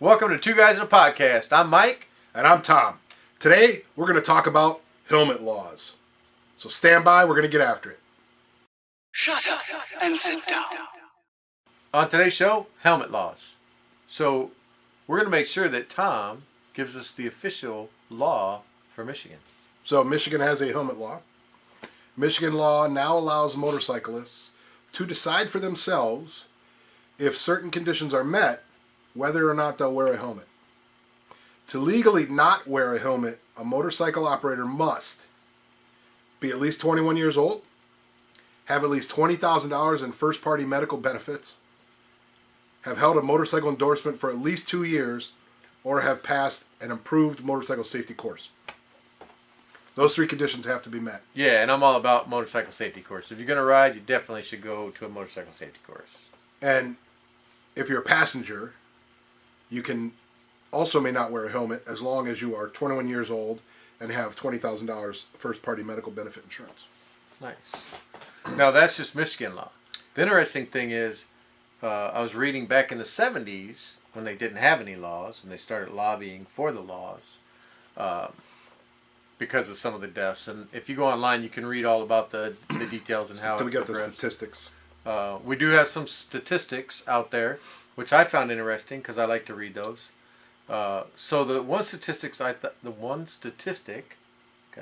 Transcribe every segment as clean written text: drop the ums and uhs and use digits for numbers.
Welcome to Two Guys in a Podcast. I'm Mike. And I'm Tom. Today, we're going to talk about helmet laws. So stand by, we're going to get after it. Shut up and sit down. On today's show, helmet laws. So we're going to make sure that Tom gives us the official law for Michigan. So Michigan has a helmet law. Michigan law now allows motorcyclists to decide for themselves if certain conditions are met, whether or not they'll wear a helmet. To legally not wear a helmet, a motorcycle operator must be at least 21 years old, have at least $20,000 in first-party medical benefits, have held a motorcycle endorsement for at least 2 years, or have passed an improved motorcycle safety course. Those three conditions have to be met. Yeah, and I'm all about motorcycle safety course. If you're going to ride, you definitely should go to a motorcycle safety course. And if you're a passenger, you can also may not wear a helmet as long as you are 21 years old and have $20,000 first-party medical benefit insurance. Nice. Now, that's just Michigan law. The interesting thing is, I was reading back in the 70s when they didn't have any laws and they started lobbying for the laws because of some of the deaths. And if you go online, you can read all about the details and how So it we got the progressed. statistics. We do have some statistics out there, which I found interesting because I like to read those. So the one statistic, gotta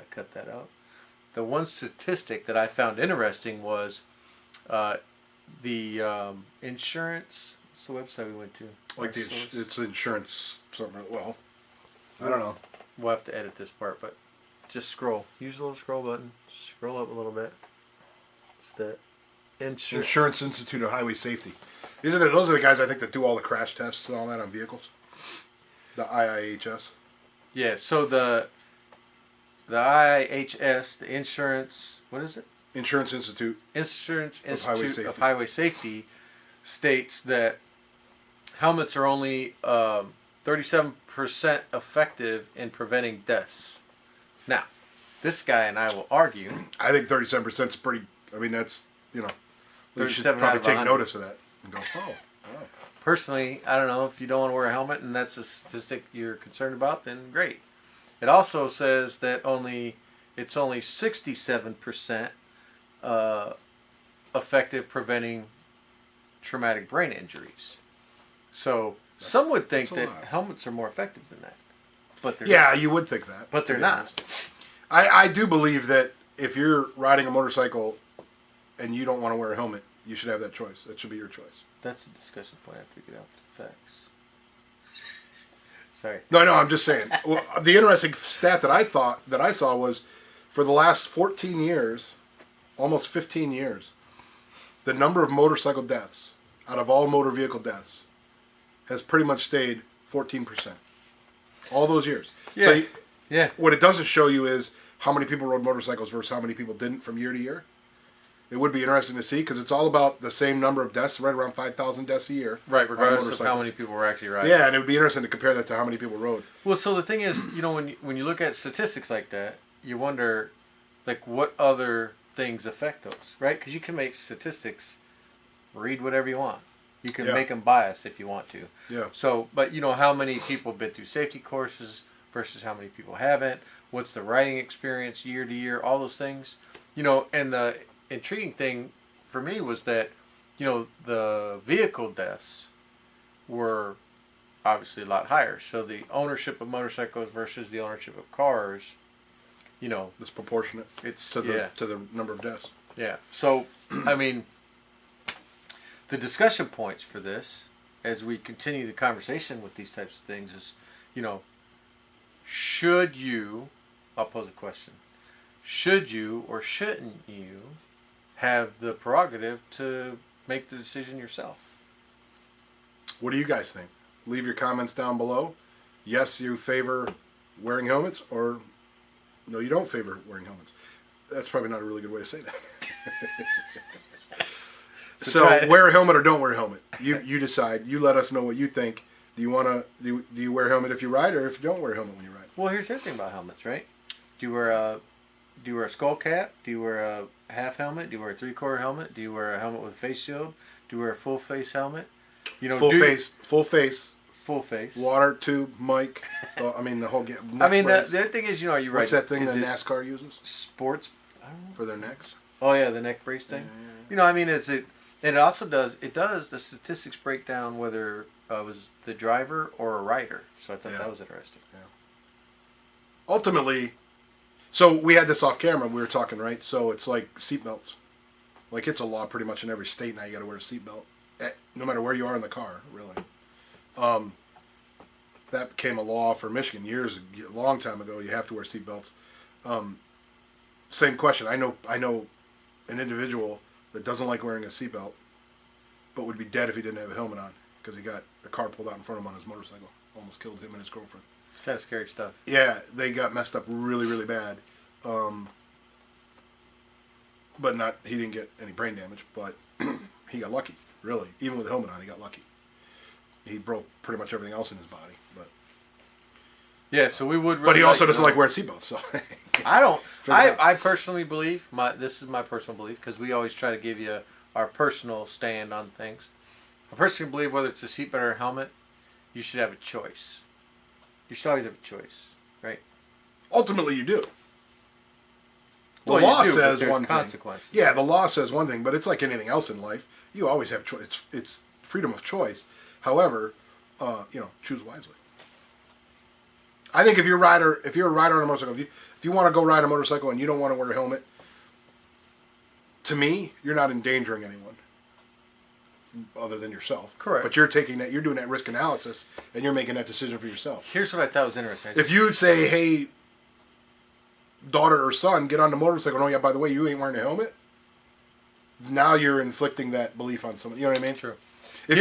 cut that out. The one statistic that I found interesting was the insurance. What's the website we went to? Like it's insurance something. Well, I don't know. We'll have to edit this part, but just scroll. Use the little scroll button. Scroll up a little bit. It's the Insurance Institute of Highway Safety. Those are the guys I think that do all the crash tests and all that on vehicles. The IIHS. Yeah. So the IIHS, the insurance. What is it? Insurance Institute. Insurance of Highway Institute of Safety. Highway Safety states that helmets are only 37% effective in preventing deaths. Now, this guy and I will argue. I think 37% is pretty. I mean, that's you should 37 out probably of take 100. notice of that and go, oh. Personally, I don't know, if you don't want to wear a helmet and that's a statistic you're concerned about, then great. It also says that it's only 67% effective preventing traumatic brain injuries. So some would think that's a that lot. helmets are more effective than that, but they're Yeah, not. you would think that. But they're to be not. honest. I do believe that if you're riding a motorcycle and you don't want to wear a helmet, you should have that choice. That should be your choice. That's a discussion point after we get out the facts. Sorry. No, I'm just saying. Well, the interesting stat that I saw was for the last 14 years, almost 15 years, the number of motorcycle deaths out of all motor vehicle deaths has pretty much stayed 14%. All those years. Yeah. So Yeah. what it doesn't show you is how many people rode motorcycles versus how many people didn't from year to year. It would be interesting to see because it's all about the same number of deaths, right around 5,000 deaths a year. Right, on a regardless of motorcycle. how many people were actually riding. Yeah, and it would be interesting to compare that to how many people rode. Well, so the thing is, when you look at statistics like that, you wonder, like, what other things affect those, right? Because you can make statistics read whatever you want. You can Yeah. make them biased if you want to. Yeah. So, but how many people been through safety courses versus how many people haven't? What's the riding experience year to year? All those things, And the intriguing thing for me was that, the vehicle deaths were obviously a lot higher. So the ownership of motorcycles versus the ownership of cars, It's proportionate it's to the number of deaths. yeah. So I mean, the discussion points for this, as we continue the conversation with these types of things, is, should you? I'll pose a question. Should you or shouldn't you have the prerogative to make the decision yourself? What do you guys think? Leave your comments down below. Yes, you favor wearing helmets, or no, you don't favor wearing helmets. That's probably not a really good way to say that. So wear a helmet or don't wear a helmet. You decide. You let us know what you think. Do you wear a helmet if you ride, or if you don't wear a helmet when you ride? Well, here's the other thing about helmets, right? Do you wear a skull cap? Do you wear a half helmet? Do you wear a 3/4 helmet? Do you wear a helmet with a face shield? Do you wear a full face helmet? Full face, Full face. water tube, mic. I mean, the whole get. I mean, the other thing is, are you right? What's that thing is that it NASCAR uses sports? I don't know. for their necks? Oh yeah, the neck brace thing. I mean, is it? And it also does. It does. The statistics break down whether it was the driver or a rider. So I thought that was interesting. Yeah. Ultimately, so we had this off camera. We were talking, right? So it's like seatbelts. Like it's a law pretty much in every state now. You got to wear a seatbelt, no matter where you are in the car, really. That became a law for Michigan a long time ago. You have to wear seatbelts. Same question. I know an individual that doesn't like wearing a seatbelt, but would be dead if he didn't have a helmet on because he got a car pulled out in front of him on his motorcycle. Almost killed him and his girlfriend. It's kind of scary stuff. Yeah, they got messed up really, really bad. But he didn't get any brain damage, but he got lucky, really. Even with a helmet on, he got lucky. He broke pretty much everything else in his body. Yeah, so we would. Really But he also doesn't like wearing seatbelts, so. I don't. Figure it out. I personally believe this is my personal belief because we always try to give you our personal stand on things. I personally believe whether it's a seatbelt or a helmet, you should have a choice. You should always have a choice, right? Ultimately, you do. The Well, law you do, but says there's one consequences. thing. Yeah, the law says one thing, but it's like anything else in life. You always have choice. It's freedom of choice. However, choose wisely. I think if you're a rider on a motorcycle, if you want to go ride a motorcycle and you don't want to wear a helmet, to me, you're not endangering anyone other than yourself. Correct. But you're doing that risk analysis, and you're making that decision for yourself. Here's what I thought was interesting. If you say, hey, daughter or son, get on the motorcycle, oh yeah, by the way, you ain't wearing a helmet, now you're inflicting that belief on someone. You know what I mean? True. If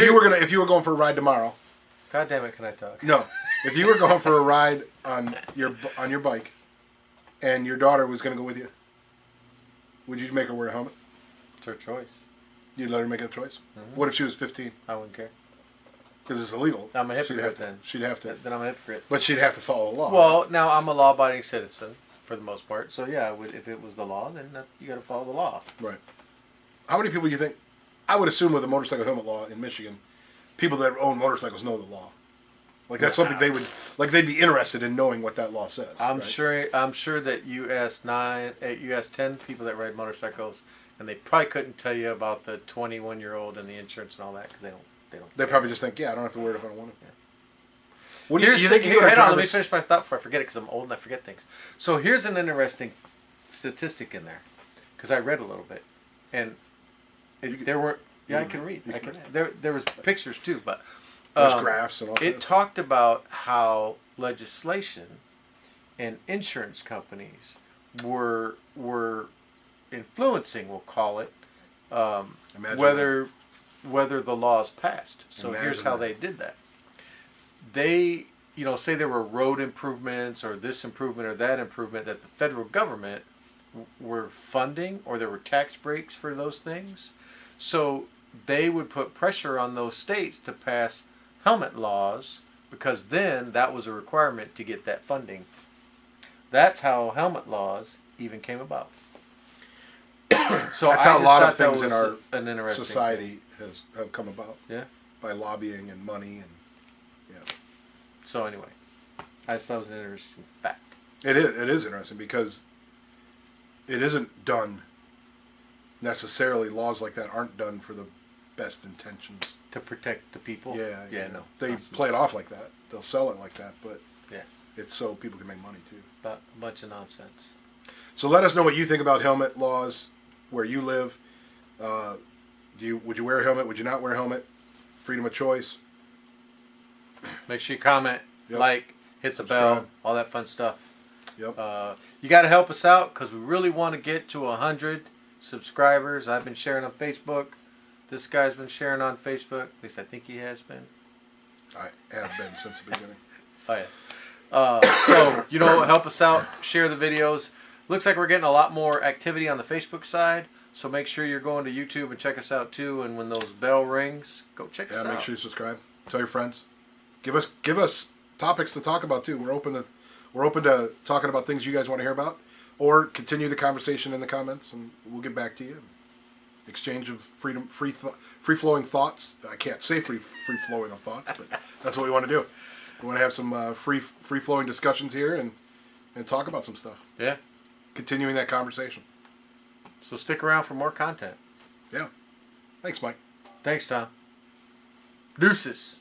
you were going for a ride tomorrow. God damn it, can I talk? No. If you were going for a ride on your bike and your daughter was going to go with you, would you make her wear a helmet? It's her choice. You'd let her make a choice? Mm-hmm. What if she was 15? I wouldn't care. Because it's illegal. I'm a hypocrite then. She'd have to. Then I'm a hypocrite. But she'd have to follow the law. Well, now I'm a law-abiding citizen for the most part. So yeah, if it was the law, then you got to follow the law. Right. How many people do you think? I would assume with the motorcycle helmet law in Michigan, people that own motorcycles know the law. Like that's something they'd be interested in knowing what that law says. I'm right? sure that you asked 10 people that ride motorcycles, and they probably couldn't tell you about the 21-year-old and the insurance and all that because they don't. They probably just think, I don't have to worry if I don't want to. Yeah. What do you think? Hold on, let me finish my thought before I forget it because I'm old and I forget things. So here's an interesting statistic in there because I read a little bit, and there were. Yeah, I can read. There was pictures too, but. There's graphs and all that. It talked about how legislation and insurance companies were influencing, we'll call it, whether the laws passed. So here's how they did that. They, say there were road improvements or this improvement or that improvement that the federal government were funding, or there were tax breaks for those things. So they would put pressure on those states to pass helmet laws because then that was a requirement to get that funding. That's how helmet laws even came about. So that's how a lot of things in our interesting society have come about. Yeah. By lobbying and money and So anyway, I just thought it was an interesting fact. It is interesting because it isn't done necessarily. Laws like that aren't done for the best intentions. To protect the people? Yeah. No. They play it off like that. They'll sell it like that, but yeah, it's so people can make money too. But a bunch of nonsense. So let us know what you think about helmet laws where you live. Would you wear a helmet? Would you not wear a helmet? Freedom of choice. Make sure you comment, like, hit the bell, all that fun stuff. Yep. You got to help us out because we really want to get to 100 subscribers. I've been sharing on Facebook. This guy's been sharing on Facebook. At least I think he has been. I have been since the beginning. Oh, yeah. So, help us out. Share the videos. Looks like we're getting a lot more activity on the Facebook side. So make sure you're going to YouTube and check us out too. And when those bell rings, go check us out. Yeah, make sure you subscribe. Tell your friends. Give us topics to talk about too. We're open to talking about things you guys want to hear about, or continue the conversation in the comments, and we'll get back to you. exchange of free flowing thoughts. I can't say free flowing of thoughts, but that's what we want to do. We want to have some free flowing discussions here and talk about some stuff. Yeah. Continuing that conversation. So stick around for more content. Yeah. Thanks, Mike. Thanks, Tom. Deuces.